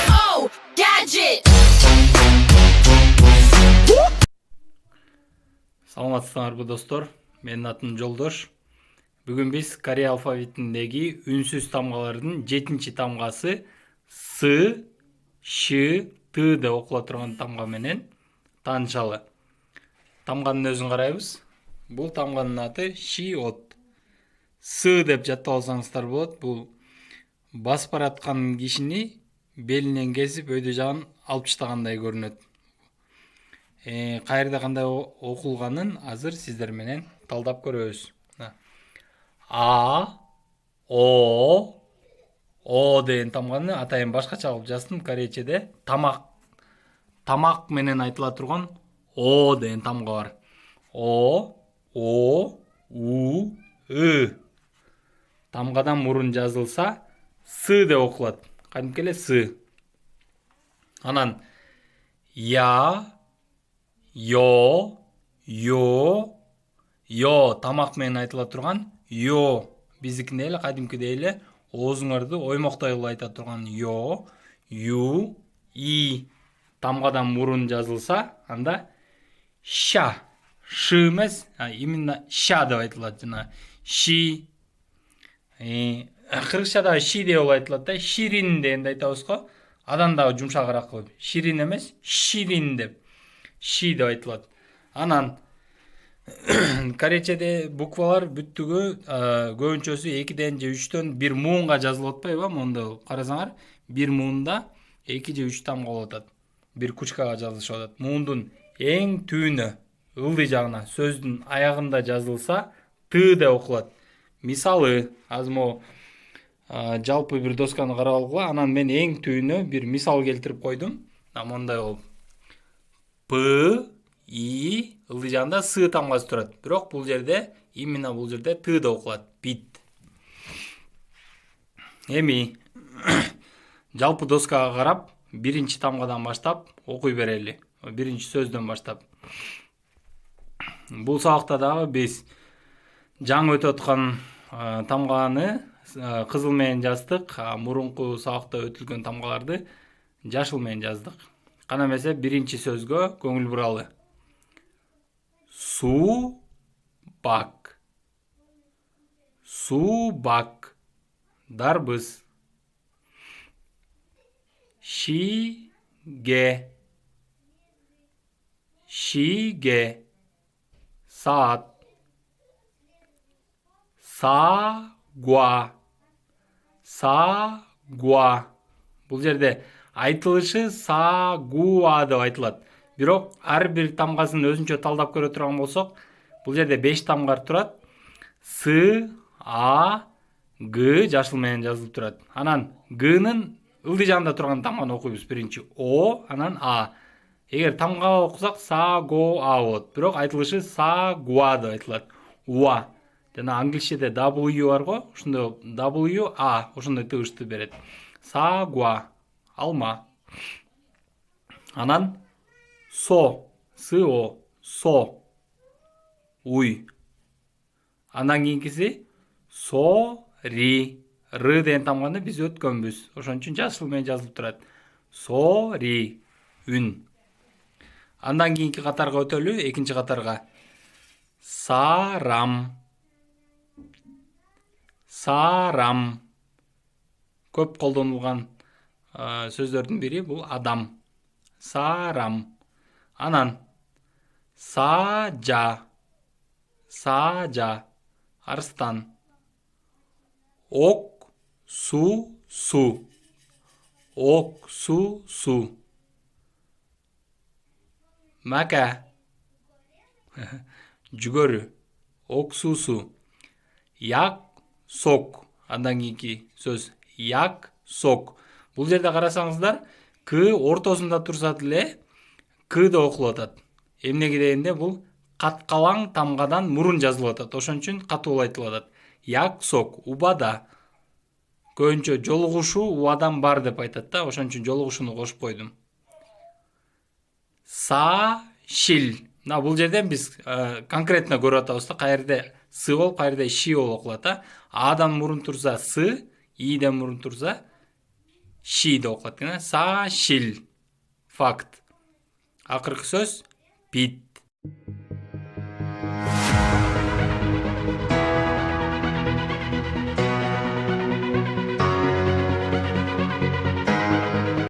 Oh, gadget. Саламатсыздарбы достор, менин атым Жолдош. Бүгүн биз Корея алфавитиндеги үнсүз тамгалардын 7-чи тамгасы С, Ш, Т деп окула турган тамга менен таанышалы. Тамганын өзүн карайбыз. Бул тамганын аты Шиот. С деп жаттап алсаңыздар болот. Бул басып бараткан кишини белинен кесип өйдө жагын алып таштагандай көрүнөт. Кайерде кандай окулганын азыр сиздер менен талдап көрөбүз. О деген тамганы атайын башкача кылып жаздым. Корейчеде тамак менен айтыла турган О деген тамга бар. У, Ы. Тамгадан мурун жазылса С деп окулат. Кадимки эле С. Анан Я, Йо тамак менен айтыла турган Йо. Биздикиндей эле кадимкидей эле оозуңарды оймоктой кылып айта турган Йо, Ю, И. Тамгадан мурун жазылса, анда Ша. Ш эмес, именно Ша деп айтылат. Жана Ши. Кыргызчада Ши деп айтылат да, Ширин дегенде айтабыз го. Адан дагы жумшагыраак кылып. Ширин эмес, Ширин деп. Ши деп айтылат. Анан корейчеде буквалар бүттүгү көбүнчөсү 2ден же 3төн бир муунга жазылып атпайбы? Монда карасаңар, бир муунда 2 же 3 тамга болуп атат. Бир кучкага жазылышып атат. Муундун эң түүнү, ылдый жагына, сөздүн аягында жазылса Т деп окулат. Мисалы, азыр могу жалпы бир досканы карап алгыла, анан мен эң түүнү бир мисал келтирип койдум. Мондай болуп. П, И, ылдый жагында С тамгасы турат. Бирок бул жерде, именно бул жерде Т деп окулат. Бит. Эми жалпы доскага карап, биринчи тамгадан баштап окуй берели. Биринчи сөздөн баштап. Бул сабакта дагы биз жаңы өтүп аткан тамганы кызыл менен жаздык. Мурунку сабакта өтүлгөн тамгаларды жашыл менен жаздык. Кана эмесе биринчи сөзгө көңүл буралы. Субак. Субак. Дарбыз. Шиге. Шиге. Саат. Сагуа. Сагуа. Бул жерде айтылышы сагуа деп айтылат. Бирок ар бир тамгасын өзүнчө талдап көрө турган болсок, бул жерде 5 тамга турат. С, А, Г жашыл менен жазылып турат. Анан Гнын ылдый жагында турган тамганы окуйбуз. Биринчи О, анан А. Эгер тамга окусак сагоа болот. Бирок айтылышы сагуа деп айтылат. Уа. Жана англисчеде W бар го, ошондо W, A, ошондой тыгышты берет. Сагуа. Алма. Анан со, С-О, со. Уй. Андан кийинкиси со-ри. Р деген тамганы биз өткөнбүз. Ошон үчүн жашыл менен жазылып турат. Со-ри. Үн. Андан кийинки катарга өтөлү, экинчи катарга. Сарам. Сарам. Көп колдонулган сөздөрдүн бири бул адам. Сарам. Анан сажа. Сажа. Арстан. Ок, су, су. Ок, су, су. Мака. Жүгөрү. Ок, су, су. Як, сок. Андан кийинки сөз як, сок. Бул жерде карасаңыздар, К ортосунда турса деле К деп окулуп атат. Эмнеге дегенде бул каткалаң тамгадан мурун жазылып атат. Ошон үчүн катуу айтылып атат. Як, сок, убада. Көбүнчө жолугушуу убадан бар деп айтат да, ошон үчүн жолугушууну кошуп койдум. Са, шил. Бул жерден биз конкретно көрүп атабыз да, каерде С болуп, каерде Ши болуп окулат да. Адан мурун турса С, Иден мурун турса Ши деп окулат экен. Саашил. Факт. Акыркы сөз бит.